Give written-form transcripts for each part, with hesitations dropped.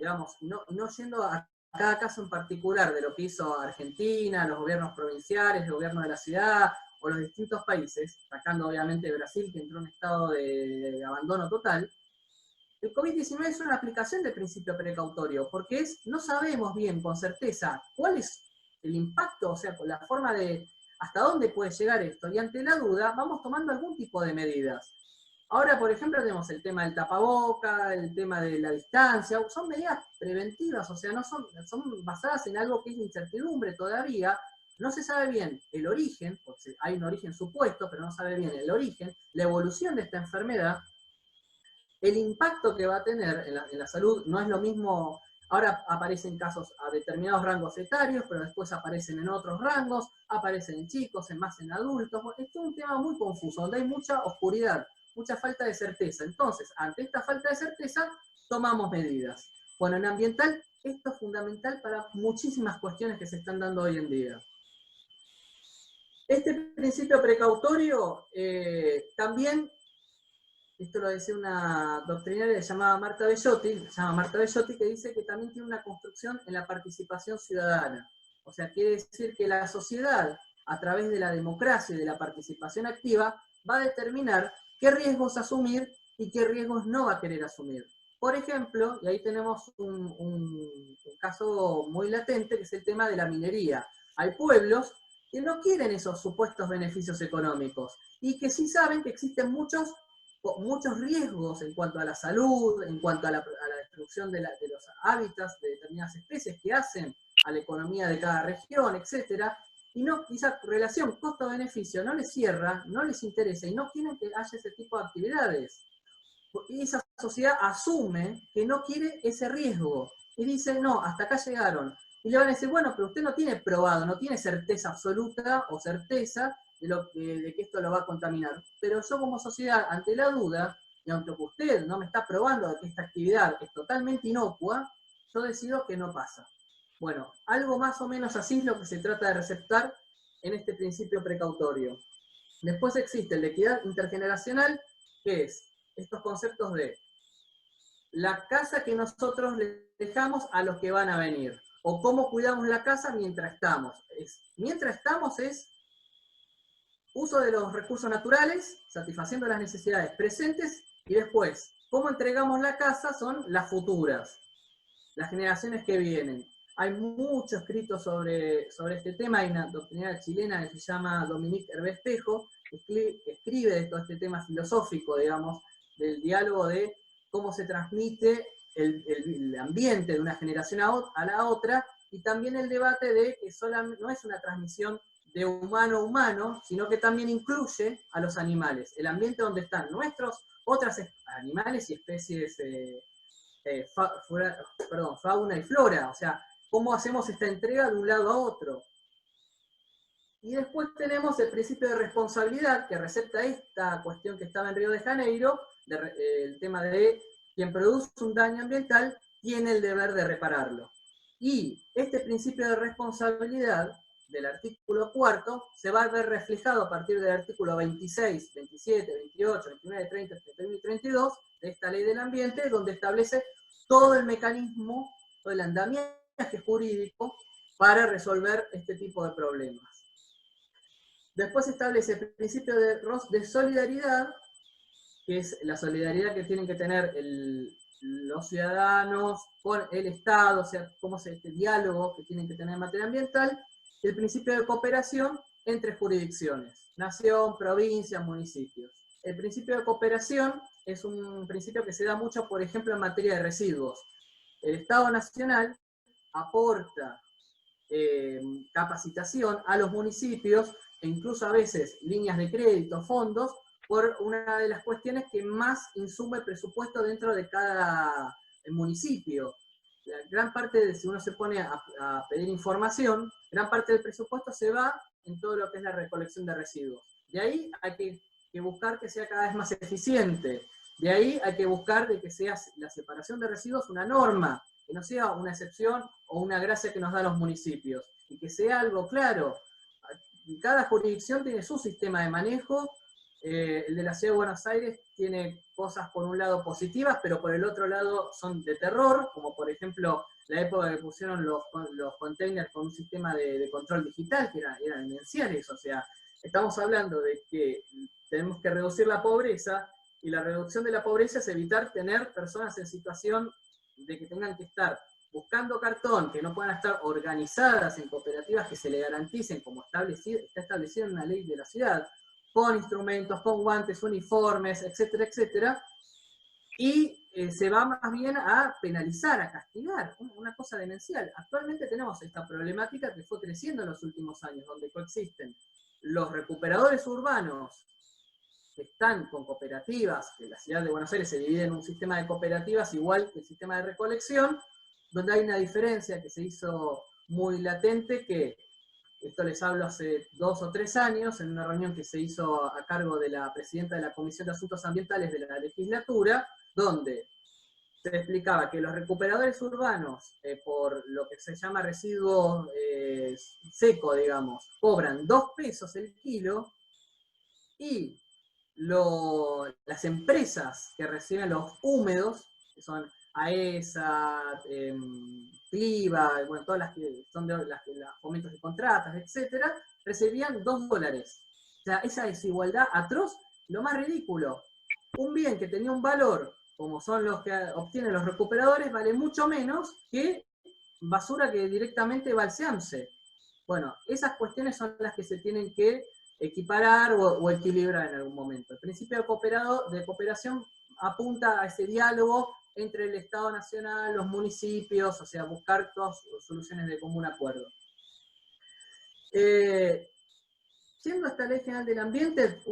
digamos, no yendo a cada caso en particular de lo que hizo Argentina, los gobiernos provinciales, el gobierno de la ciudad, o los distintos países, sacando obviamente Brasil, que entró en un estado de abandono total, el COVID-19 es una aplicación del principio precautorio, porque no sabemos bien con certeza cuál es el impacto, o sea, la forma de hasta dónde puede llegar esto, y ante la duda vamos tomando algún tipo de medidas. Ahora, por ejemplo, tenemos el tema del tapaboca, el tema de la distancia, son medidas preventivas, o sea, no son basadas en algo que es incertidumbre todavía, no se sabe bien el origen, porque hay un origen supuesto, pero no sabe bien el origen, la evolución de esta enfermedad, el impacto que va a tener en la salud no es lo mismo. Ahora aparecen casos a determinados rangos etarios, pero después aparecen en otros rangos, aparecen en chicos, más en adultos. Esto es un tema muy confuso, donde hay mucha oscuridad, mucha falta de certeza. Entonces, ante esta falta de certeza, tomamos medidas. Bueno, en ambiental, esto es fundamental para muchísimas cuestiones que se están dando hoy en día. Este principio precautorio también, esto lo decía una doctrinaria que se llama Marta Bellotti, que dice que también tiene una construcción en la participación ciudadana. O sea, quiere decir que la sociedad, a través de la democracia y de la participación activa, va a determinar qué riesgos asumir y qué riesgos no va a querer asumir. Por ejemplo, y ahí tenemos un caso muy latente, que es el tema de la minería. Hay pueblos que no quieren esos supuestos beneficios económicos y que sí saben que existen muchos riesgos en cuanto a la salud, en cuanto a la destrucción de los hábitats de determinadas especies que hacen a la economía de cada región, etc. Y esa relación costo-beneficio no les cierra, no les interesa y no quieren que haya ese tipo de actividades. Y esa sociedad asume que no quiere ese riesgo y dice, no, hasta acá llegaron. Y le van a decir, bueno, pero usted no tiene probado, no tiene certeza absoluta o certeza de que esto lo va a contaminar. Pero yo como sociedad, ante la duda, y aunque usted no me está probando que esta actividad es totalmente inocua, yo decido que no pasa. Bueno, algo más o menos así es lo que se trata de receptar en este principio precautorio. Después existe la equidad intergeneracional, que es estos conceptos de la casa que nosotros le dejamos a los que van a venir, o cómo cuidamos la casa mientras estamos. Mientras estamos es uso de los recursos naturales, satisfaciendo las necesidades presentes, y después, cómo entregamos la casa son las futuras, las generaciones que vienen. Hay mucho escrito sobre este tema, hay una doctrinaria chilena que se llama Dominique Hervé Espejo, que escribe de todo este tema filosófico, digamos, del diálogo de cómo se transmite el ambiente de una generación a la otra, y también el debate de que no es una transmisión de humano a humano, sino que también incluye a los animales, el ambiente donde están nuestros otros animales y especies, fauna y flora, o sea, cómo hacemos esta entrega de un lado a otro. Y después tenemos el principio de responsabilidad, que recepta esta cuestión que estaba en Río de Janeiro, el tema de quien produce un daño ambiental tiene el deber de repararlo. Y este principio de responsabilidad del artículo 4 se va a ver reflejado a partir del artículo 26, 27, 28, 29, 30, 31 y 32 de esta ley del ambiente, donde establece todo el mecanismo, todo el andamiaje jurídico para resolver este tipo de problemas. Después se establece el principio de solidaridad, que es la solidaridad que tienen que tener los ciudadanos con el Estado, o sea, cómo es este diálogo que tienen que tener en materia ambiental, y el principio de cooperación entre jurisdicciones, nación, provincia, municipios. El principio de cooperación es un principio que se da mucho, por ejemplo, en materia de residuos. El Estado Nacional aporta capacitación a los municipios e incluso a veces líneas de crédito, fondos, por una de las cuestiones que más insume presupuesto dentro de cada municipio. La gran parte de, si uno se pone a pedir información, gran parte del presupuesto se va en todo lo que es la recolección de residuos. De ahí hay que buscar que sea cada vez más eficiente. De ahí hay que buscar de que sea la separación de residuos una norma, que no sea una excepción o una gracia que nos dan los municipios, y que sea algo claro. Cada jurisdicción tiene su sistema de manejo. El de la Ciudad de Buenos Aires tiene cosas por un lado positivas, pero por el otro lado son de terror, como por ejemplo la época que pusieron los containers con un sistema de control digital, que eran demenciales. O sea, estamos hablando de que tenemos que reducir la pobreza, y la reducción de la pobreza es evitar tener personas en situación de que tengan que estar buscando cartón, que no puedan estar organizadas en cooperativas que se le garanticen, como está establecido en una ley de la ciudad, con instrumentos, con guantes, uniformes, etcétera, etcétera, y se va más bien a penalizar, a castigar, una cosa demencial. Actualmente tenemos esta problemática que fue creciendo en los últimos años, donde coexisten los recuperadores urbanos, que están con cooperativas, que la ciudad de Buenos Aires se divide en un sistema de cooperativas igual que el sistema de recolección, donde hay una diferencia que se hizo muy latente, que esto les hablo hace 2 o 3 años, en una reunión que se hizo a cargo de la presidenta de la Comisión de Asuntos Ambientales de la legislatura, donde se explicaba que los recuperadores urbanos, por lo que se llama residuo seco, digamos, cobran 2 pesos el kilo, y las empresas que reciben los húmedos, que son AESA, Cliva, bueno, todas las que son de las fomentos de contratas, etcétera, recibían $2. O sea, esa desigualdad atroz, lo más ridículo. Un bien que tenía un valor, como son los que obtienen los recuperadores, vale mucho menos que basura que directamente va al SEAMSE. Bueno, esas cuestiones son las que se tienen que equiparar o equilibrar en algún momento. El principio de cooperación apunta a ese diálogo entre el Estado Nacional, los municipios, o sea, buscar todas soluciones de común acuerdo. Siendo esta Ley General del Ambiente,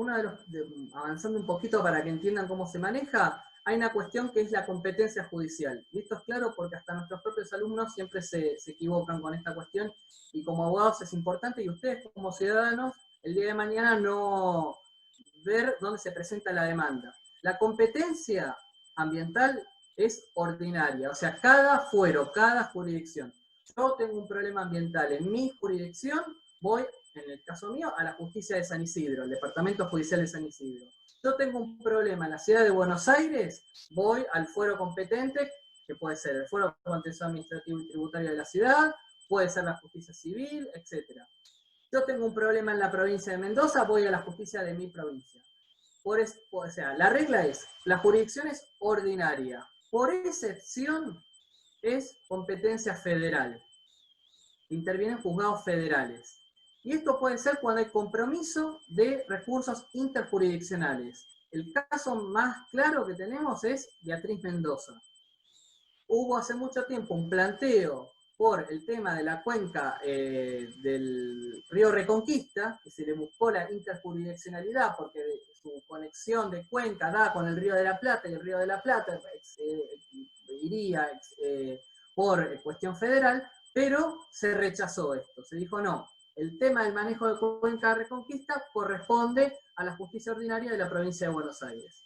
avanzando un poquito para que entiendan cómo se maneja, hay una cuestión que es la competencia judicial. Y esto es claro porque hasta nuestros propios alumnos siempre se equivocan con esta cuestión, y como abogados es importante, y ustedes como ciudadanos, el día de mañana no ver dónde se presenta la demanda. La competencia ambiental es ordinaria, o sea, cada fuero, cada jurisdicción. Yo tengo un problema ambiental en mi jurisdicción, voy, en el caso mío, a la justicia de San Isidro, el Departamento Judicial de San Isidro. Yo tengo un problema en la ciudad de Buenos Aires, voy al fuero competente, que puede ser el fuero contencioso administrativo y tributario de la ciudad, puede ser la justicia civil, etc. Yo tengo un problema en la provincia de Mendoza, voy a la justicia de mi provincia. O sea, la regla es, la jurisdicción es ordinaria. Por excepción, es competencia federal. Intervienen juzgados federales. Y esto puede ser cuando hay compromiso de recursos interjurisdiccionales. El caso más claro que tenemos es Beatriz Mendoza. Hubo hace mucho tiempo un planteo por el tema de la cuenca del río Reconquista, que se le buscó la interjurisdiccionalidad porque su conexión de cuenca da con el río de la Plata, y el río de la Plata iría por cuestión federal, pero se rechazó esto. Se dijo no, el tema del manejo de cuenca Reconquista corresponde a la justicia ordinaria de la provincia de Buenos Aires.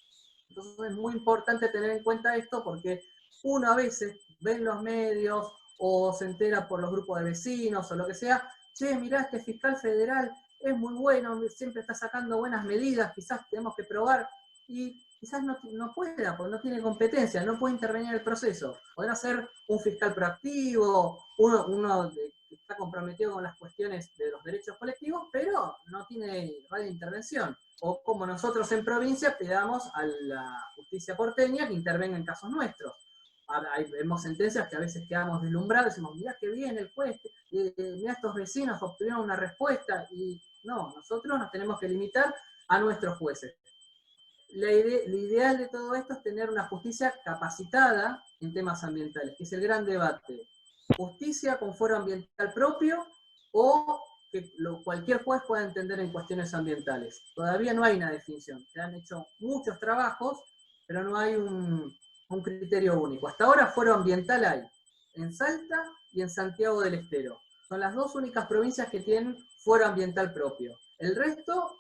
Entonces es muy importante tener en cuenta esto, porque uno a veces ve en los medios o se entera por los grupos de vecinos o lo que sea, che, mirá, este fiscal federal es muy bueno, siempre está sacando buenas medidas, quizás tenemos que probar, y quizás no pueda, porque no tiene competencia, no puede intervenir en el proceso. Podrá ser un fiscal proactivo, uno que está comprometido con las cuestiones de los derechos colectivos, pero no tiene radio de intervención. O como nosotros en provincia pedamos a la justicia porteña que intervenga en casos nuestros. Vemos sentencias que a veces quedamos deslumbrados y decimos, mirá qué bien el juez, mirá estos vecinos obtuvieron una respuesta, y no, nosotros nos tenemos que limitar a nuestros jueces. Lo ideal de todo esto es tener una justicia capacitada en temas ambientales, que es el gran debate. Justicia con fuero ambiental propio, o que cualquier juez pueda entender en cuestiones ambientales. Todavía no hay una definición. Se han hecho muchos trabajos, pero no hay un criterio único. Hasta ahora fuero ambiental hay en Salta y en Santiago del Estero. Son las 2 únicas provincias que tienen fuero ambiental propio. El resto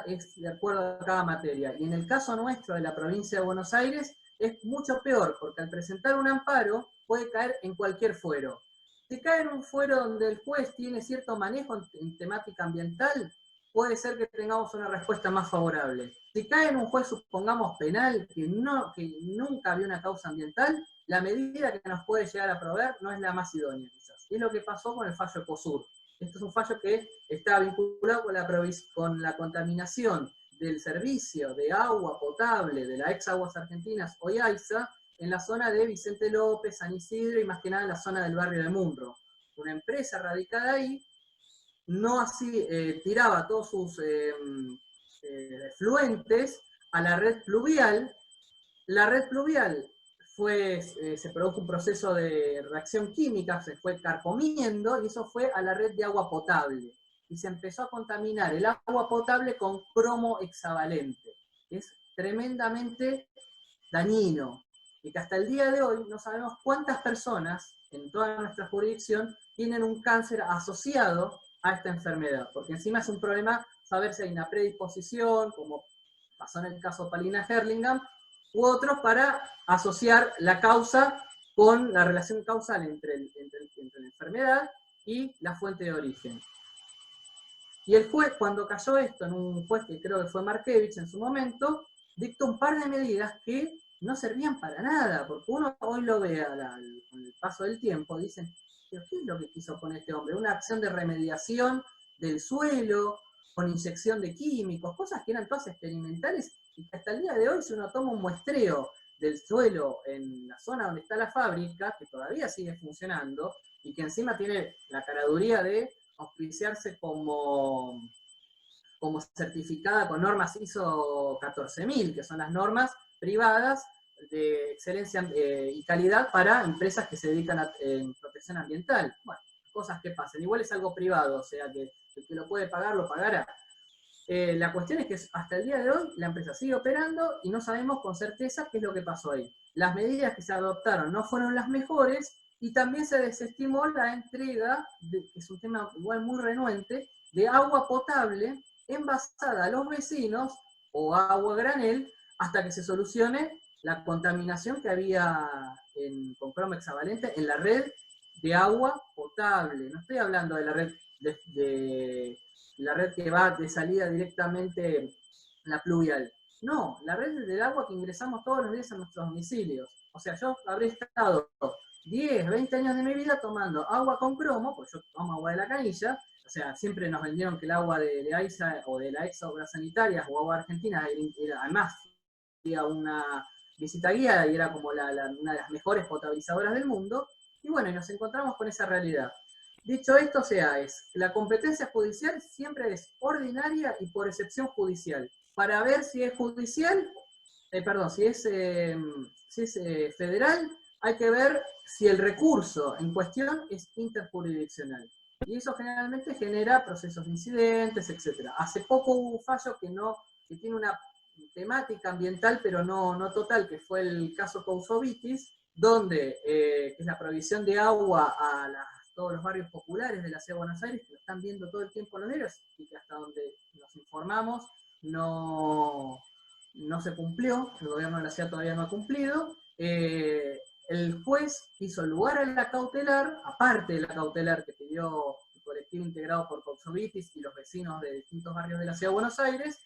es de acuerdo a cada materia. Y en el caso nuestro de la provincia de Buenos Aires es mucho peor, porque al presentar un amparo puede caer en cualquier fuero. Si cae en un fuero donde el juez tiene cierto manejo en temática ambiental, puede ser que tengamos una respuesta más favorable. Si cae en un juez, supongamos, penal, que nunca había una causa ambiental, la medida que nos puede llegar a proveer no es la más idónea, quizás. Y es lo que pasó con el fallo Ecosur. Esto es un fallo que está vinculado con la contaminación del servicio de agua potable de la ex Aguas Argentinas, hoy AISA, en la zona de Vicente López, San Isidro y más que nada en la zona del barrio de Munro. Una empresa radicada ahí, no así, tiraba todos sus efluentes a la red pluvial. La red pluvial se produjo un proceso de reacción química, se fue carcomiendo y eso fue a la red de agua potable. Y se empezó a contaminar el agua potable con cromo hexavalente. Es tremendamente dañino. Y que hasta el día de hoy no sabemos cuántas personas en toda nuestra jurisdicción tienen un cáncer asociado a esta enfermedad. Porque encima es un problema saber si hay una predisposición, como pasó en el caso Palina Herlingham, u otros para asociar la causa con la relación causal entre la enfermedad y la fuente de origen. Y el juez, cuando cayó esto en un juez que creo que fue Markevich en su momento, dictó un par de medidas que no servían para nada, porque uno hoy lo ve con el paso del tiempo, dicen, ¿pero qué es lo que quiso con este hombre? Una acción de remediación del suelo, con inyección de químicos, cosas que eran todas experimentales, y que hasta el día de hoy, si uno toma un muestreo del suelo en la zona donde está la fábrica, que todavía sigue funcionando, y que encima tiene la caraduría de auspiciarse como certificada con normas ISO 14000, que son las normas privadas de excelencia y calidad para empresas que se dedican a protección ambiental. Bueno, cosas que pasan. Igual es algo privado, o sea que el que lo puede pagar, lo pagará. La cuestión es que hasta el día de hoy la empresa sigue operando y no sabemos con certeza qué es lo que pasó ahí. Las medidas que se adoptaron no fueron las mejores y también se desestimó la entrega, que es un tema igual muy renuente, de agua potable envasada a los vecinos o agua granel hasta que se solucione la contaminación que había con cromo hexavalente en la red de agua potable. No estoy hablando de la red la red que va de salida directamente la pluvial. No, la red del agua que ingresamos todos los días a nuestros domicilios. O sea, yo habré estado 10, 20 años de mi vida tomando agua con cromo, porque yo tomo agua de la canilla. O sea, siempre nos vendieron que el agua de AISA o de la ex obras sanitarias o agua argentina era además había una visita guiada y era como una de las mejores potabilizadoras del mundo. Y bueno, y nos encontramos con esa realidad. Dicho esto, la competencia judicial siempre es ordinaria y por excepción judicial. Para ver si es judicial, si es federal, hay que ver si el recurso en cuestión es interjurisdiccional. Y eso generalmente genera procesos de incidentes, etc. Hace poco hubo un fallo que tiene una temática ambiental, pero no total, que fue el caso Cousovitis, donde es la provisión de agua a todos los barrios populares de la ciudad de Buenos Aires, que lo están viendo todo el tiempo los medios, y que hasta donde nos informamos no se cumplió, el gobierno de la ciudad todavía no ha cumplido. El juez hizo lugar a la cautelar, aparte de la cautelar que pidió el colectivo integrado por Cousovitis y los vecinos de distintos barrios de la ciudad de Buenos Aires,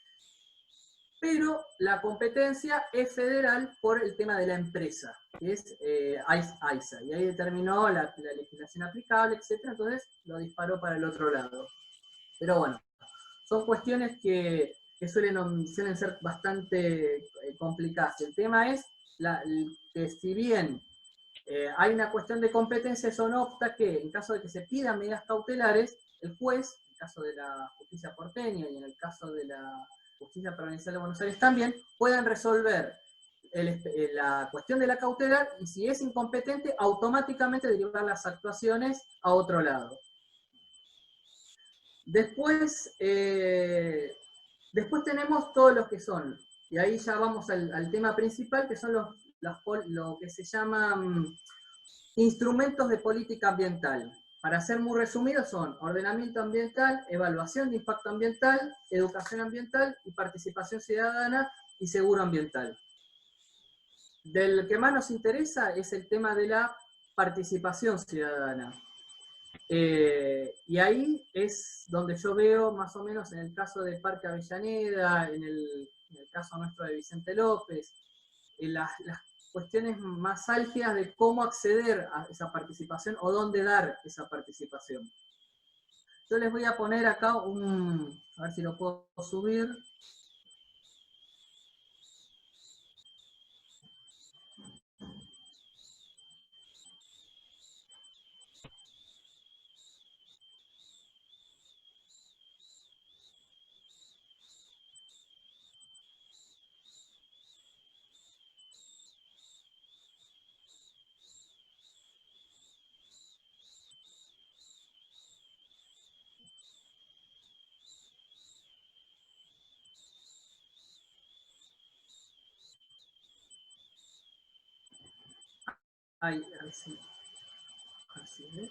pero la competencia es federal por el tema de la empresa, que es AISA, y ahí determinó la legislación aplicable, etc., entonces lo disparó para el otro lado. Pero bueno, son cuestiones que suelen ser bastante complicadas. El tema es que si bien hay una cuestión de competencia, eso no obsta que en caso de que se pidan medidas cautelares, el juez, en el caso de la justicia porteña y en el caso de la Justicia Provincial de Buenos Aires también, puedan resolver la cuestión de la cautelar y si es incompetente, automáticamente derivar las actuaciones a otro lado. Después tenemos todos los que son, y ahí ya vamos al tema principal, que son lo que se llaman instrumentos de política ambiental. Para ser muy resumidos son ordenamiento ambiental, evaluación de impacto ambiental, educación ambiental y participación ciudadana y seguro ambiental. Del que más nos interesa es el tema de la participación ciudadana. Y ahí es donde yo veo, más o menos en el caso de Parque Avellaneda, en el caso nuestro de Vicente López, las cuestiones más álgidas de cómo acceder a esa participación o dónde dar esa participación. Yo les voy a poner acá a ver si lo puedo subir.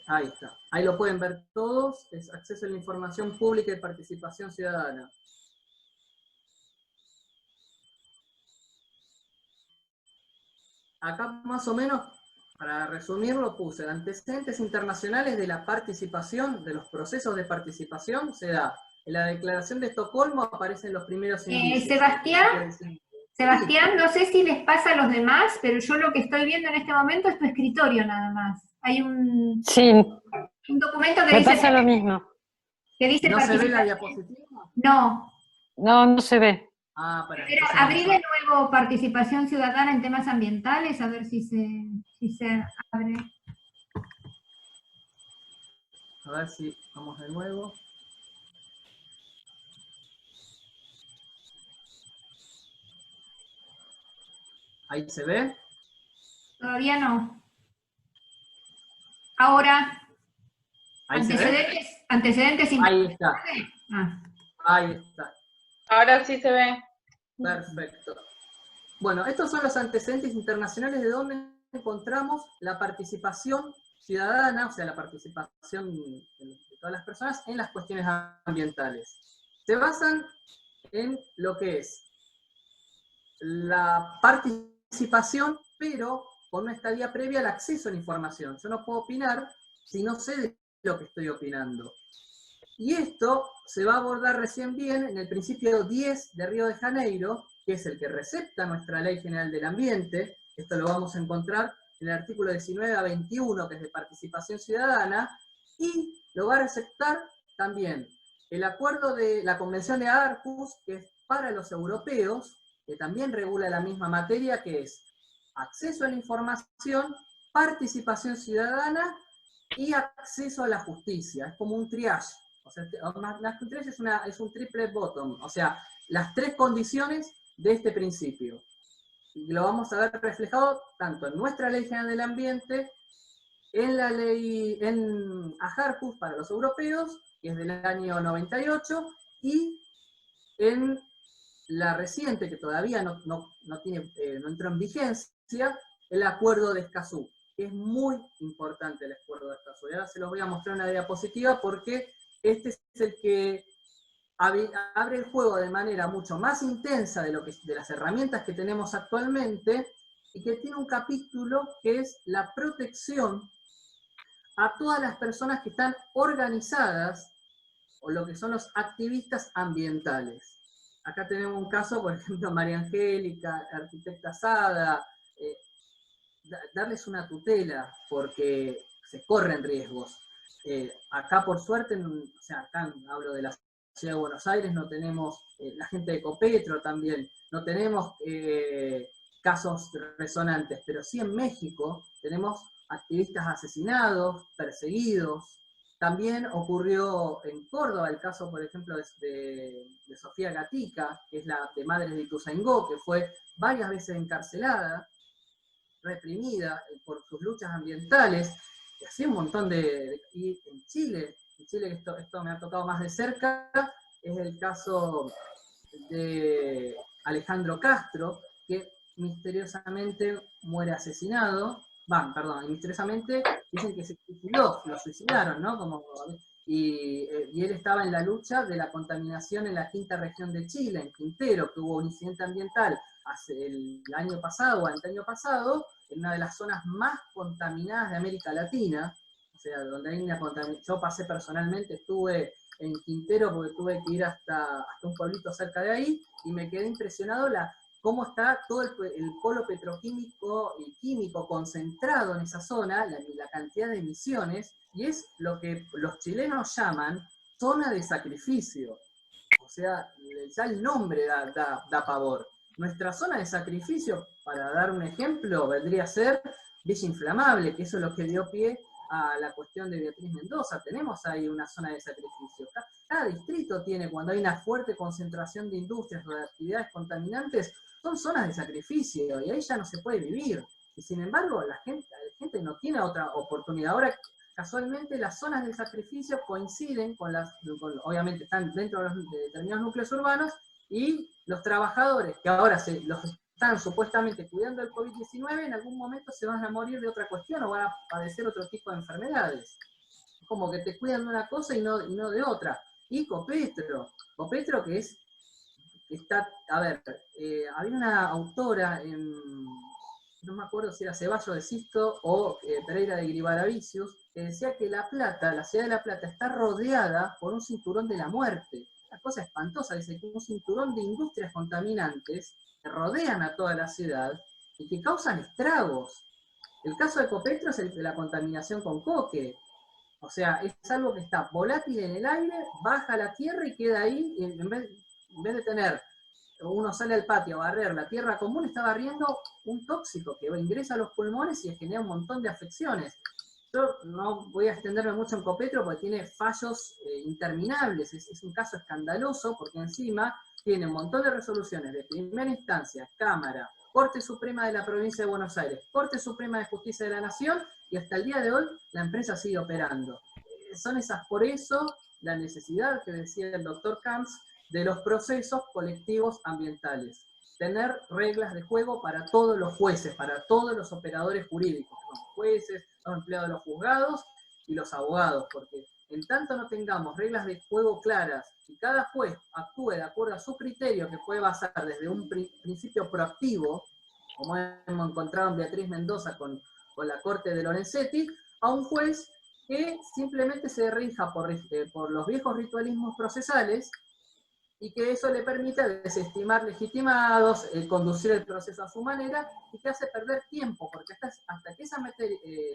Ahí está. Ahí lo pueden ver todos. Es acceso a la información pública y participación ciudadana. Acá más o menos, para resumirlo, puse antecedentes internacionales de la participación, de los procesos de participación, se da. En la Declaración de Estocolmo aparecen los primeros indicios. Sebastián, no sé si les pasa a los demás, pero yo lo que estoy viendo en este momento es tu escritorio nada más. Hay un documento que me dice... pasa lo mismo. Que dice ¿No se ve la diapositiva? No. No se ve. Pero abrí de nuevo participación ciudadana en temas ambientales, a ver si se abre. A ver si vamos de nuevo. ¿Ahí se ve? Todavía no. Ahora, ¿Ahí antecedentes Ahí está. Ahí está. Ahora sí se ve. Perfecto. Bueno, estos son los antecedentes internacionales de donde encontramos la participación ciudadana, o sea, la participación de todas las personas en las cuestiones ambientales. Se basan en lo que es la participación, pero con una estadía previa al acceso a la información. Yo no puedo opinar si no sé de lo que estoy opinando. Y esto se va a abordar recién bien en el principio 10 de Río de Janeiro, que es el que recepta nuestra Ley General del Ambiente. Esto lo vamos a encontrar en el artículo 19 a 21, que es de participación ciudadana, y lo va a receptar también el acuerdo de la Convención de Aarhus, que es para los europeos, que también regula la misma materia, que es acceso a la información, participación ciudadana y acceso a la justicia. Es como un triage. O sea, más que un triage es un triple bottom. O sea, las tres condiciones de este principio. Y lo vamos a ver reflejado tanto en nuestra Ley General del Ambiente, en la ley, en Aarhus para los europeos, que es del año 98, y en la reciente, que todavía no entró en vigencia, el Acuerdo de Escazú, que es muy importante el Acuerdo de Escazú. Y ahora se los voy a mostrar en una diapositiva porque este es el que abre el juego de manera mucho más intensa de las herramientas que tenemos actualmente, y que tiene un capítulo que es la protección a todas las personas que están organizadas, o lo que son los activistas ambientales. Acá tenemos un caso, por ejemplo, María Angélica, arquitecta Sada, darles una tutela, porque se corren riesgos. Acá, por suerte, o sea, acá hablo de la Ciudad de Buenos Aires, no tenemos, la gente de Ecopetro también, no tenemos casos resonantes, pero sí en México tenemos activistas asesinados, perseguidos. También ocurrió en Córdoba el caso, por ejemplo, de Sofía Gatica, que es la de Madres de Ituzaingó, que fue varias veces encarcelada, reprimida por sus luchas ambientales, y así un montón y en Chile esto me ha tocado más de cerca, es el caso de Alejandro Castro, que misteriosamente muere asesinado, misteriosamente dicen que se suicidó, lo suicidaron, ¿no? Y él estaba en la lucha de la contaminación en la quinta región de Chile, en Quintero, que hubo un incidente ambiental hace el año pasado o anteaño pasado, en una de las zonas más contaminadas de América Latina. O sea, donde hay una contaminación. Yo pasé personalmente, estuve en Quintero porque tuve que ir hasta un pueblito cerca de ahí y me quedé impresionado cómo está todo el polo petroquímico y químico concentrado en esa zona, la cantidad de emisiones, y es lo que los chilenos llaman zona de sacrificio. O sea, ya el nombre da pavor. Nuestra zona de sacrificio, para dar un ejemplo, vendría a ser Villa Inflamable, que eso es lo que dio pie a la cuestión de Beatriz Mendoza. Tenemos ahí una zona de sacrificio. Cada distrito tiene, cuando hay una fuerte concentración de industrias o de actividades contaminantes, son zonas de sacrificio, y ahí ya no se puede vivir. Y sin embargo, la gente no tiene otra oportunidad. Ahora, casualmente, las zonas de sacrificio coinciden obviamente están dentro de determinados núcleos urbanos, y los trabajadores que ahora los están supuestamente cuidando del COVID-19, en algún momento se van a morir de otra cuestión o van a padecer otro tipo de enfermedades. Es como que te cuidan de una cosa y no de otra. Y Copetro que había una autora, no me acuerdo si era Ceballos de Sisto o Pereira de Gribaravicius, que decía que La Plata, la ciudad de La Plata, está rodeada por un cinturón de la muerte. Una cosa espantosa, dice que un cinturón de industrias contaminantes que rodean a toda la ciudad y que causan estragos. El caso de Copetro es el de la contaminación con coque. O sea, es algo que está volátil en el aire, baja a la tierra y queda ahí, en vez de tener, uno sale al patio a barrer la tierra común, está barriendo un tóxico que ingresa a los pulmones y genera un montón de afecciones. Yo no voy a extenderme mucho en Copetro porque tiene fallos interminables, es un caso escandaloso porque encima tiene un montón de resoluciones de primera instancia, Cámara, Corte Suprema de la Provincia de Buenos Aires, Corte Suprema de Justicia de la Nación, y hasta el día de hoy la empresa sigue operando. Por eso la necesidad que decía el doctor Camps de los procesos colectivos ambientales. Tener reglas de juego para todos los jueces, para todos los operadores jurídicos, los jueces, los empleados de los juzgados y los abogados, porque en tanto no tengamos reglas de juego claras y cada juez actúe de acuerdo a su criterio, que puede basar desde un principio proactivo, como hemos encontrado en Beatriz Mendoza con la Corte de Lorenzetti, a un juez que simplemente se rija por los viejos ritualismos procesales, y que eso le permite desestimar legitimados, conducir el proceso a su manera, y que hace perder tiempo, porque hasta que esa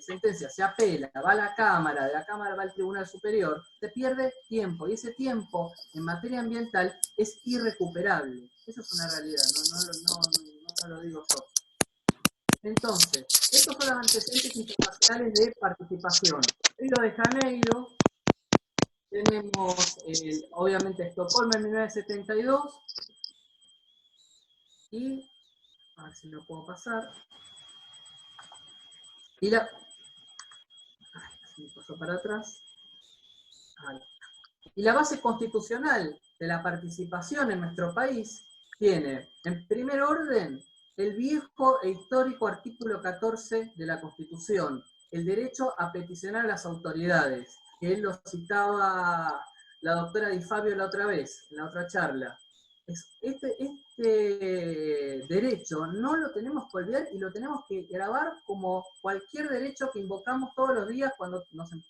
sentencia se apela, va a la Cámara, de la Cámara va al Tribunal Superior, se pierde tiempo, y ese tiempo en materia ambiental es irrecuperable. Eso es una realidad, no lo digo yo. Entonces, estos son los antecedentes internacionales de participación. Río de Janeiro, tenemos obviamente Estocolmo en 1972, y a ver si lo puedo pasar. Y me paso para atrás. Ahí. Y la base constitucional de la participación en nuestro país tiene, en primer orden, el viejo e histórico artículo 14 de la Constitución, el derecho a peticionar a las autoridades, que él lo citaba la doctora Di Fabio la otra vez, en la otra charla. Este derecho no lo tenemos que olvidar y lo tenemos que grabar como cualquier derecho que invocamos todos los días cuando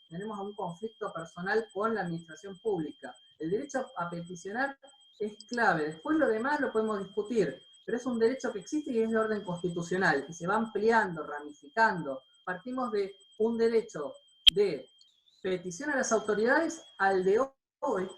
tenemos algún conflicto personal con la administración pública. El derecho a peticionar es clave. Después lo demás lo podemos discutir, pero es un derecho que existe y es de orden constitucional, y se va ampliando, ramificando. Partimos de un derecho de petición a las autoridades al de hoy,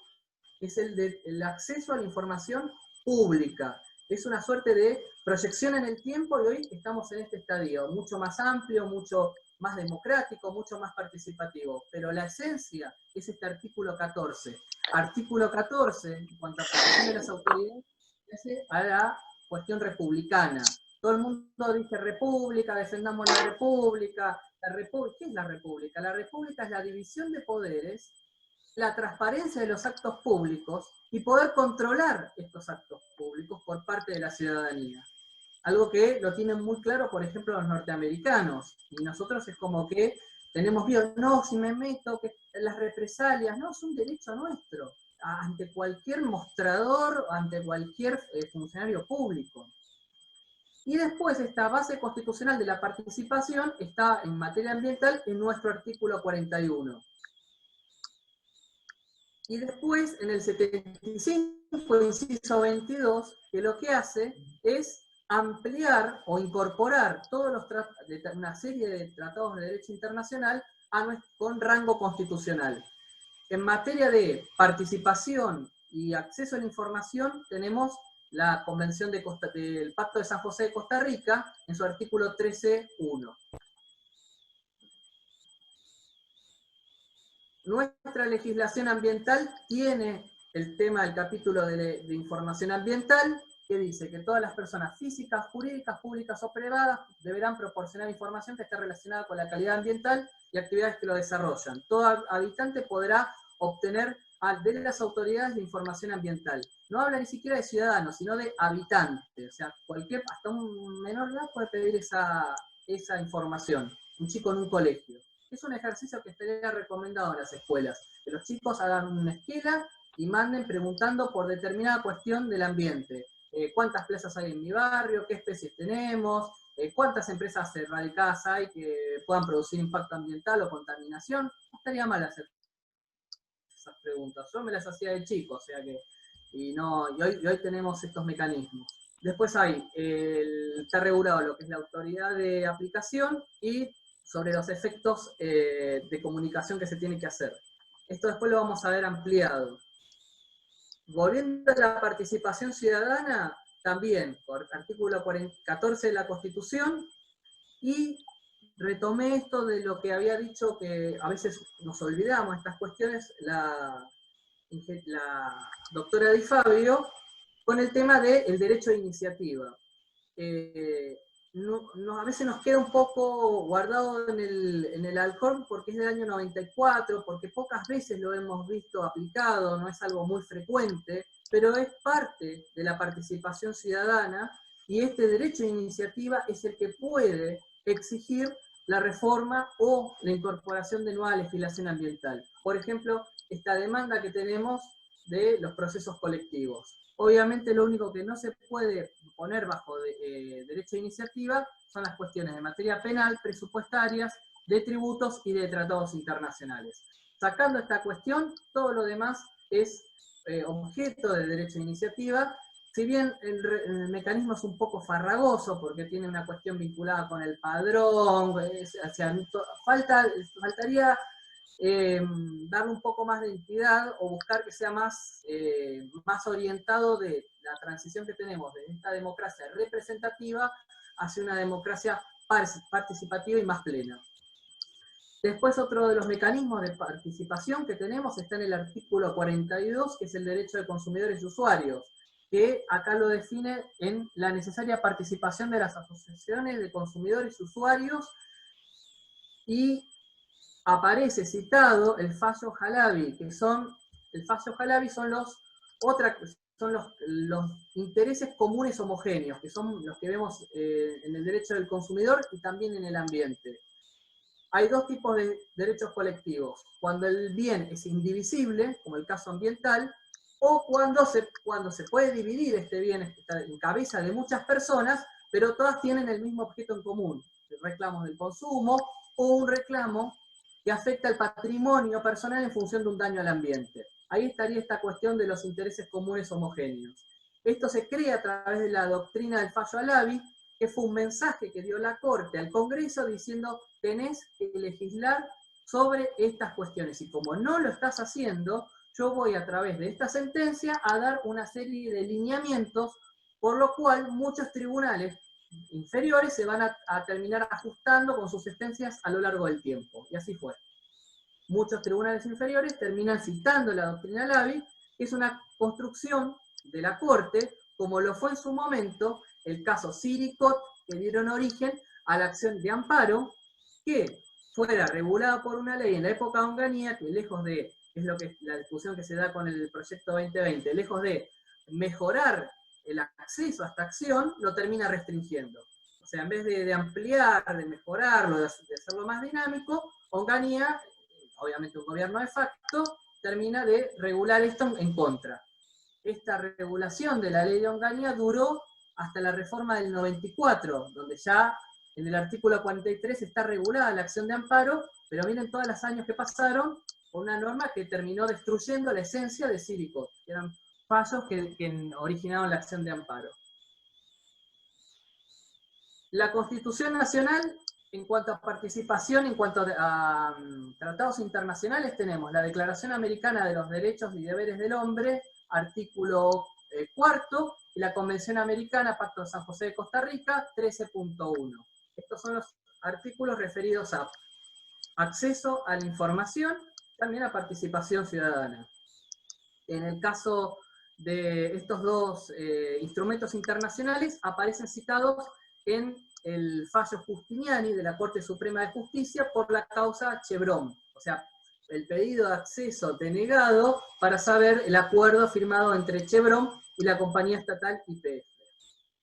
es el acceso a la información pública. Es una suerte de proyección en el tiempo, y hoy estamos en este estadio, mucho más amplio, mucho más democrático, mucho más participativo. Pero la esencia es este artículo 14. Artículo 14, en cuanto a protección de las autoridades, a la cuestión republicana. Todo el mundo dice república, defendamos la república. ¿Qué es la república? La república es la división de poderes, la transparencia de los actos públicos y poder controlar estos actos públicos por parte de la ciudadanía. Algo que lo tienen muy claro, por ejemplo, los norteamericanos. Y nosotros es como que tenemos miedo, no, si me meto, que las represalias, no, es un derecho nuestro, ante cualquier mostrador, ante cualquier funcionario público. Y después esta base constitucional de la participación está en materia ambiental en nuestro artículo 41. Y después, en el 75, inciso 22, que lo que hace es ampliar o incorporar todos una serie de tratados de derecho internacional con rango constitucional. En materia de participación y acceso a la información, tenemos la Convención del Pacto de San José de Costa Rica, en su artículo 13.1. Nuestra legislación ambiental tiene el tema del capítulo de información ambiental, que dice que todas las personas físicas, jurídicas, públicas o privadas deberán proporcionar información que esté relacionada con la calidad ambiental y actividades que lo desarrollan. Todo habitante podrá obtener de las autoridades la información ambiental. No habla ni siquiera de ciudadanos, sino de habitantes. O sea, hasta un menor de edad puede pedir esa información, un chico en un colegio. Es un ejercicio que estaría recomendado en las escuelas, que los chicos hagan una esquela y manden preguntando por determinada cuestión del ambiente. ¿Cuántas plazas hay en mi barrio? ¿Qué especies tenemos? ¿Cuántas empresas radicadas hay que puedan producir impacto ambiental o contaminación? No estaría mal hacer esas preguntas. Yo me las hacía de chico, o sea que... Y hoy tenemos estos mecanismos. Después está regulado lo que es la autoridad de aplicación y sobre los efectos de comunicación que se tiene que hacer. Esto después lo vamos a ver ampliado. Volviendo a la participación ciudadana, también por artículo 14 de la Constitución, y retomé esto de lo que había dicho, que a veces nos olvidamos estas cuestiones, la doctora Di Fabio, con el tema del derecho de iniciativa. A veces nos queda un poco guardado en el alcorn porque es del año 94, porque pocas veces lo hemos visto aplicado, no es algo muy frecuente, pero es parte de la participación ciudadana, y este derecho de iniciativa es el que puede exigir la reforma o la incorporación de nueva legislación ambiental. Por ejemplo, esta demanda que tenemos de los procesos colectivos. Obviamente lo único que no se puede poner bajo derecho de iniciativa son las cuestiones de materia penal, presupuestarias, de tributos y de tratados internacionales. Sacando esta cuestión, todo lo demás es objeto de derecho de iniciativa. Si bien el mecanismo es un poco farragoso, porque tiene una cuestión vinculada con el padrón, faltaría darle un poco más de entidad o buscar que sea más orientado de la transición que tenemos de esta democracia representativa hacia una democracia participativa y más plena. Después, otro de los mecanismos de participación que tenemos está en el artículo 42, que es el derecho de consumidores y usuarios, que acá lo define en la necesaria participación de las asociaciones de consumidores y usuarios, y aparece citado el fallo Halabi, el fallo Halabi son los intereses comunes homogéneos, que son los que vemos en el derecho del consumidor y también en el ambiente. Hay dos tipos de derechos colectivos: cuando el bien es indivisible, como el caso ambiental, o cuando se puede dividir este bien, está en cabeza de muchas personas, pero todas tienen el mismo objeto en común, reclamos del consumo o un reclamo que afecta al patrimonio personal en función de un daño al ambiente. Ahí estaría esta cuestión de los intereses comunes homogéneos. Esto se crea a través de la doctrina del fallo Halabi, que fue un mensaje que dio la Corte al Congreso diciendo: tenés que legislar sobre estas cuestiones, y como no lo estás haciendo, yo voy a través de esta sentencia a dar una serie de lineamientos, por lo cual muchos tribunales inferiores se van a terminar ajustando con sus sentencias a lo largo del tiempo, y así fue. Muchos tribunales inferiores terminan citando la doctrina Halabi, que es una construcción de la Corte, como lo fue en su momento el caso Siricot, que dieron origen a la acción de amparo, que fuera regulada por una ley en la época de Onganía, que lejos de, es lo que la discusión que se da con el proyecto 2020, lejos de mejorar el acceso a esta acción, lo termina restringiendo. O sea, en vez de ampliar, de mejorarlo, de hacerlo más dinámico, Onganía, obviamente un gobierno de facto, termina de regular esto en contra. Esta regulación de la ley de Onganía duró hasta la reforma del 94, donde ya en el artículo 43 está regulada la acción de amparo, pero miren todos los años que pasaron por una norma que terminó destruyendo la esencia de Cívico, que eran fallos que originaron la acción de amparo. La Constitución Nacional, en cuanto a participación, en cuanto a tratados internacionales, tenemos la Declaración Americana de los Derechos y Deberes del Hombre, artículo 4, y la Convención Americana, Pacto de San José de Costa Rica, 13.1. Estos son los artículos referidos a acceso a la información, también a participación ciudadana. En el caso de estos dos instrumentos internacionales, aparecen citados en el fallo Justiniani de la Corte Suprema de Justicia por la causa Chevron, o sea, el pedido de acceso denegado para saber el acuerdo firmado entre Chevron y la compañía estatal YPF.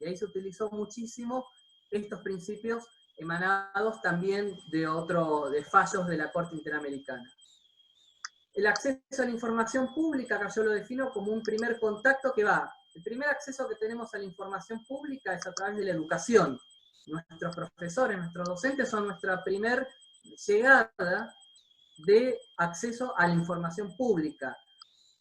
Y ahí se utilizó muchísimo estos principios emanados también de fallos de la Corte Interamericana. El acceso a la información pública, acá yo lo defino como un primer contacto que va. El primer acceso que tenemos a la información pública es a través de la educación. Nuestros profesores, nuestros docentes son nuestra primer llegada de acceso a la información pública,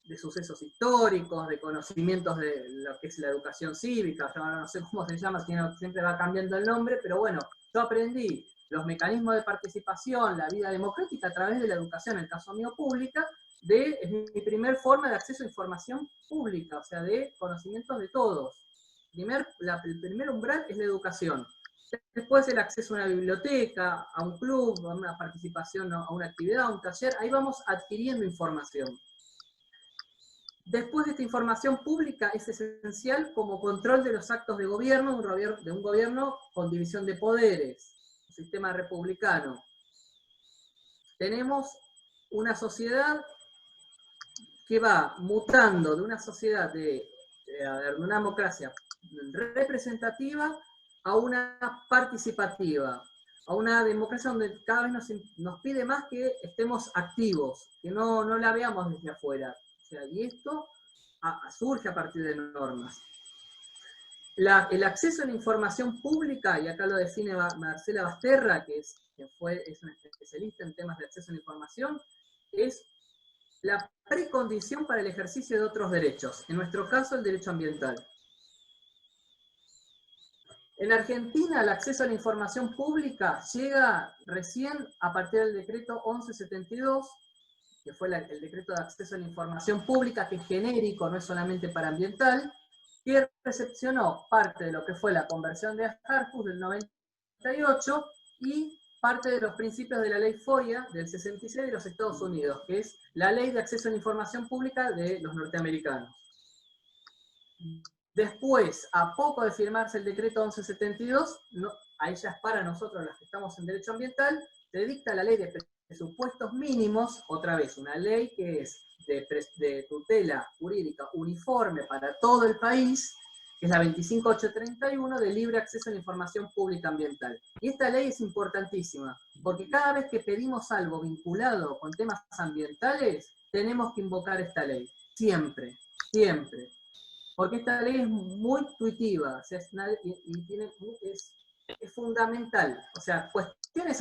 de sucesos históricos, de conocimientos de lo que es la educación cívica, ahora no sé cómo se llama, siempre va cambiando el nombre, pero bueno, yo aprendí los mecanismos de participación, la vida democrática a través de la educación, en el caso mío pública, es mi primer forma de acceso a información pública, o sea, de conocimientos de todos. El primer umbral es la educación. Después el acceso a una biblioteca, a un club, a una participación, a una actividad, a un taller, ahí vamos adquiriendo información. Después de esta información pública es esencial como control de los actos de gobierno, de un gobierno con división de poderes, un sistema republicano. Tenemos una sociedad que va mutando de una sociedad de una democracia representativa a una participativa, a una democracia donde cada vez nos pide más que estemos activos, que no la veamos desde afuera. O sea, y esto surge a partir de normas. El acceso a la información pública, y acá lo define Marcela Basterra, que es una especialista en temas de acceso a la información, es la precondición para el ejercicio de otros derechos, en nuestro caso el derecho ambiental. En Argentina el acceso a la información pública llega recién a partir del decreto 1172, que fue el decreto de acceso a la información pública, que es genérico, no es solamente para ambiental, que recepcionó parte de lo que fue la conversión de Aarhus del 98 y parte de los principios de la ley FOIA del 66 de los Estados Unidos, que es la ley de acceso a la información pública de los norteamericanos. Después, a poco de firmarse el decreto 1172, ahí ya es para nosotros los que estamos en derecho ambiental, se dicta la ley de presupuestos mínimos, otra vez una ley que es de tutela jurídica uniforme para todo el país, que es la 25831 de libre acceso a la información pública ambiental. Y esta ley es importantísima, porque cada vez que pedimos algo vinculado con temas ambientales, tenemos que invocar esta ley, siempre, siempre. Porque esta ley es muy intuitiva, o sea, es fundamental. O sea, cuestiones,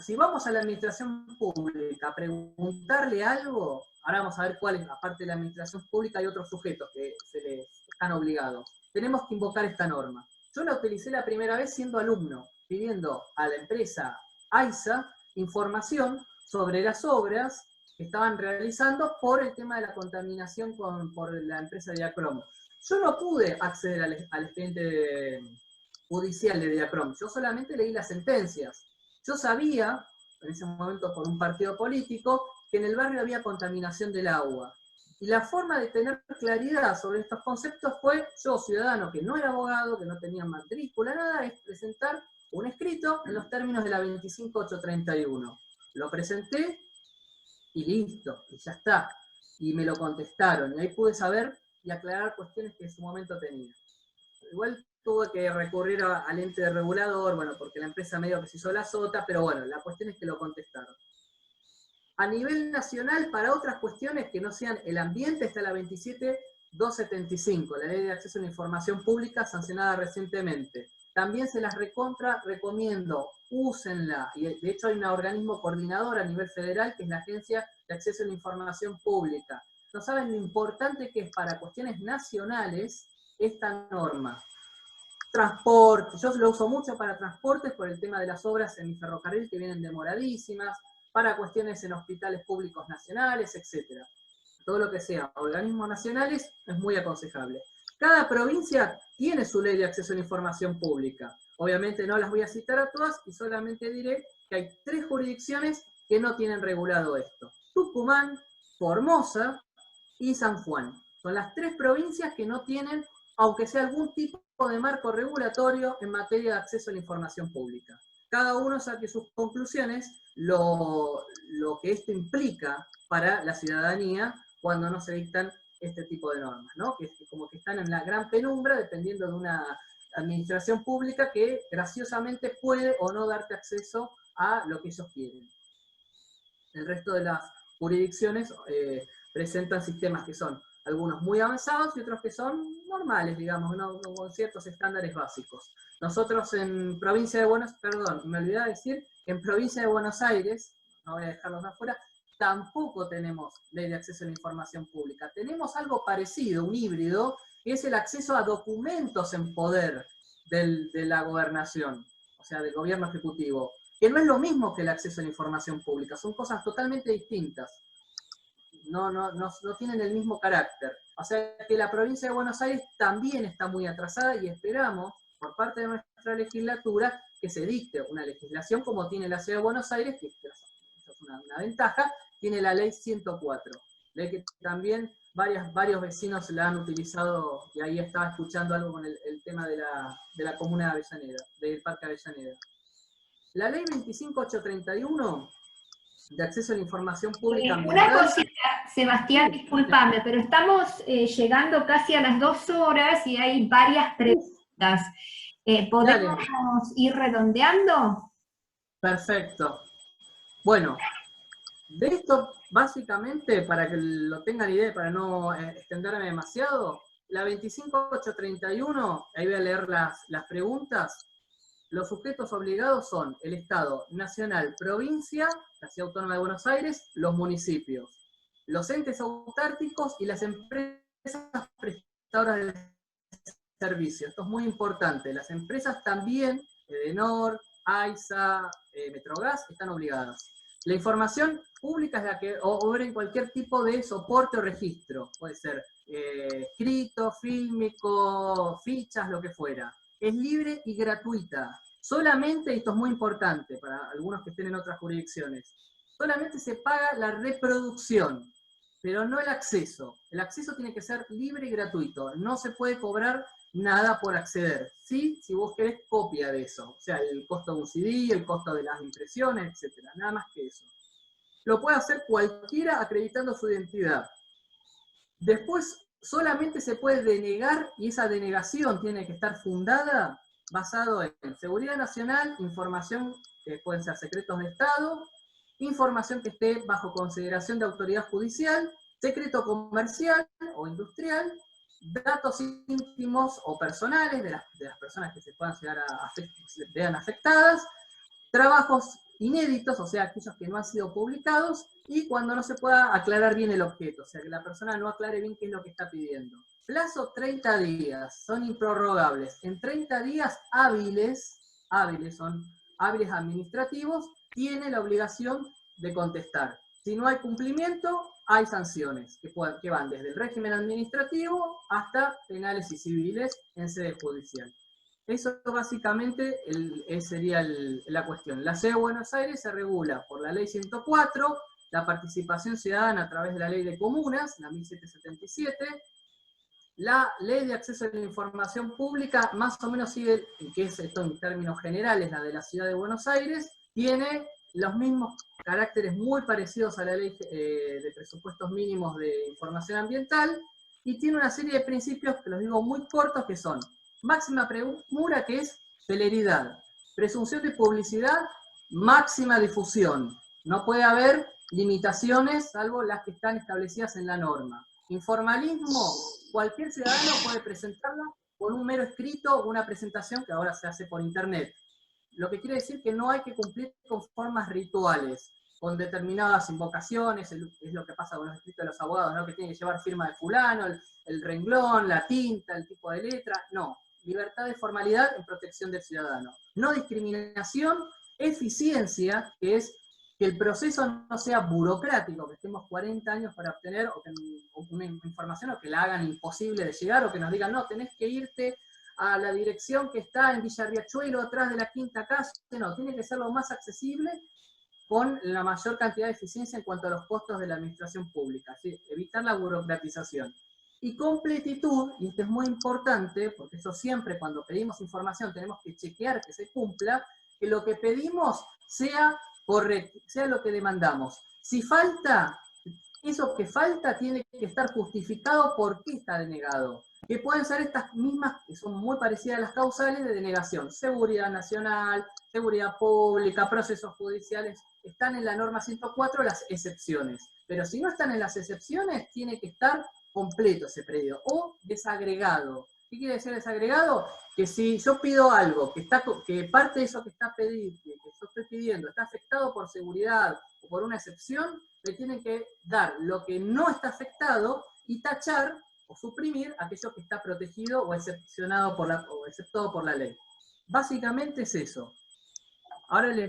si vamos a la administración pública a preguntarle algo, ahora vamos a ver cuáles, aparte de la administración pública, hay otros sujetos que se les están obligados. Tenemos que invocar esta norma. Yo la utilicé la primera vez siendo alumno, pidiendo a la empresa AISA información sobre las obras que estaban realizando por el tema de la contaminación por la empresa Diacrom. Yo no pude acceder al expediente judicial de Diacrom, yo solamente leí las sentencias. Yo sabía, en ese momento por un partido político, que en el barrio había contaminación del agua. Y la forma de tener claridad sobre estos conceptos fue, yo, ciudadano que no era abogado, que no tenía matrícula, nada, es presentar un escrito en los términos de la 25831. Lo presenté y listo, y ya está. Y me lo contestaron, y ahí pude saber y aclarar cuestiones que en su momento tenía. Igual tuve que recurrir al ente regulador, bueno, porque la empresa medio que se hizo la sota, pero bueno, la cuestión es que lo contestaron. A nivel nacional, para otras cuestiones que no sean el ambiente, está la 27210 275, la Ley de Acceso a la Información Pública, sancionada recientemente. También se las recomiendo, úsenla, y de hecho hay un organismo coordinador a nivel federal, que es la Agencia de Acceso a la Información Pública. No saben lo importante que es para cuestiones nacionales esta norma. Transporte, yo lo uso mucho para transportes por el tema de las obras en mi ferrocarril que vienen demoradísimas, para cuestiones en hospitales públicos nacionales, etc. Todo lo que sea organismos nacionales es muy aconsejable. Cada provincia tiene su ley de acceso a la información pública. Obviamente no las voy a citar a todas y solamente diré que hay 3 jurisdicciones que no tienen regulado esto. Tucumán, Formosa y San Juan. Son las 3 provincias que no tienen, aunque sea algún tipo de marco regulatorio en materia de acceso a la información pública. Cada uno saque sus conclusiones, lo que esto implica para la ciudadanía cuando no se dictan este tipo de normas, ¿no? Que como que están en la gran penumbra dependiendo de una administración pública que graciosamente puede o no darte acceso a lo que ellos quieren. El resto de las jurisdicciones presentan sistemas que son algunos muy avanzados y otros que son normales, digamos, ¿no? Con ciertos estándares básicos. Nosotros en provincia de Buenos Aires, perdón, me olvidé de decir que en provincia de Buenos Aires, no voy a dejarlos afuera, tampoco tenemos ley de acceso a la información pública. Tenemos algo parecido, un híbrido, que es el acceso a documentos en poder de la gobernación, o sea, del gobierno ejecutivo, que no es lo mismo que el acceso a la información pública, son cosas totalmente distintas. No tienen el mismo carácter. O sea que la provincia de Buenos Aires también está muy atrasada y esperamos, por parte de nuestra legislatura, que se dicte una legislación como tiene la Ciudad de Buenos Aires, que es una ventaja, tiene la Ley 104. Ley que también varios vecinos la han utilizado, y ahí estaba escuchando algo con el tema de la comuna de Avellaneda, del Parque Avellaneda. La Ley 25831, de acceso a la información pública ambiental. Una cosita, Sebastián, discúlpame, pero estamos llegando casi a las 2 horas y hay varias preguntas. ¿Podemos ir redondeando? Perfecto. Bueno, de esto, básicamente, para que lo tengan idea, para no extenderme demasiado, la 25831, ahí voy a leer las preguntas. Los sujetos obligados son el Estado nacional, provincia, la Ciudad Autónoma de Buenos Aires, los municipios, los entes autárquicos y las empresas prestadoras de servicios. Esto es muy importante. Las empresas también, Edenor, AISA, Metrogas, están obligadas. La información pública es la que obra en cualquier tipo de soporte o registro. Puede ser escrito, fílmico, fichas, lo que fuera. Es libre y gratuita. Solamente, y esto es muy importante para algunos que estén en otras jurisdicciones, solamente se paga la reproducción, pero no el acceso. El acceso tiene que ser libre y gratuito. No se puede cobrar nada por acceder. Sí, si vos querés copia de eso. O sea, el costo de un CD, el costo de las impresiones, etc. Nada más que eso. Lo puede hacer cualquiera acreditando su identidad. Después, solamente se puede denegar, y esa denegación tiene que estar fundada basado en seguridad nacional, información que pueden ser secretos de Estado, información que esté bajo consideración de autoridad judicial, secreto comercial o industrial, datos íntimos o personales de las personas que se puedan llegar vean afectadas, trabajos inéditos, o sea, aquellos que no han sido publicados, y cuando no se pueda aclarar bien el objeto, o sea, que la persona no aclare bien qué es lo que está pidiendo. Plazo 30 días, son improrrogables. En 30 días hábiles son hábiles administrativos, tiene la obligación de contestar. Si no hay cumplimiento, hay sanciones, que van desde el régimen administrativo hasta penales y civiles en sede judicial. Eso básicamente sería la cuestión. La Ciudad de Buenos Aires se regula por la Ley 104, la participación ciudadana a través de la Ley de Comunas, la 1777, la Ley de Acceso a la Información Pública, más o menos sigue, que es esto en términos generales, la de la Ciudad de Buenos Aires, tiene los mismos caracteres muy parecidos a la Ley de Presupuestos Mínimos de Información Ambiental, y tiene una serie de principios, que los digo muy cortos, que son máxima premura, que es celeridad, presunción de publicidad, máxima difusión. No puede haber limitaciones, salvo las que están establecidas en la norma. Informalismo, cualquier ciudadano puede presentarla con un mero escrito o una presentación que ahora se hace por internet. Lo que quiere decir que no hay que cumplir con formas rituales, con determinadas invocaciones, es lo que pasa con los escritos de los abogados, ¿no? Que tienen que llevar firma de fulano, el renglón, la tinta, el tipo de letra. No, libertad de formalidad en protección del ciudadano. No discriminación, eficiencia, que es que el proceso no sea burocrático, que estemos 40 años para obtener una información o que la hagan imposible de llegar o que nos digan, no, tenés que irte a la dirección que está en Villarriachuelo, atrás de la Quinta Calle. No, tiene que ser lo más accesible con la mayor cantidad de eficiencia en cuanto a los costos de la administración pública, ¿sí? Evitar la burocratización. Y completitud, y esto es muy importante, porque eso siempre cuando pedimos información tenemos que chequear que se cumpla, que lo que pedimos sea correcto, sea lo que demandamos. Si falta, eso que falta tiene que estar justificado por qué está denegado. Que pueden ser estas mismas, que son muy parecidas a las causales de denegación. Seguridad nacional, seguridad pública, procesos judiciales. Están en la norma 104 las excepciones. Pero si no están en las excepciones, tiene que estar completo ese predio. O desagregado. ¿Qué quiere decir desagregado? Que si yo pido algo, que parte de eso que yo estoy pidiendo está afectado por seguridad o por una excepción, le tienen que dar lo que no está afectado y tachar o suprimir aquello que está protegido o excepcionado o exceptuado por la ley. Básicamente es eso. Ahora les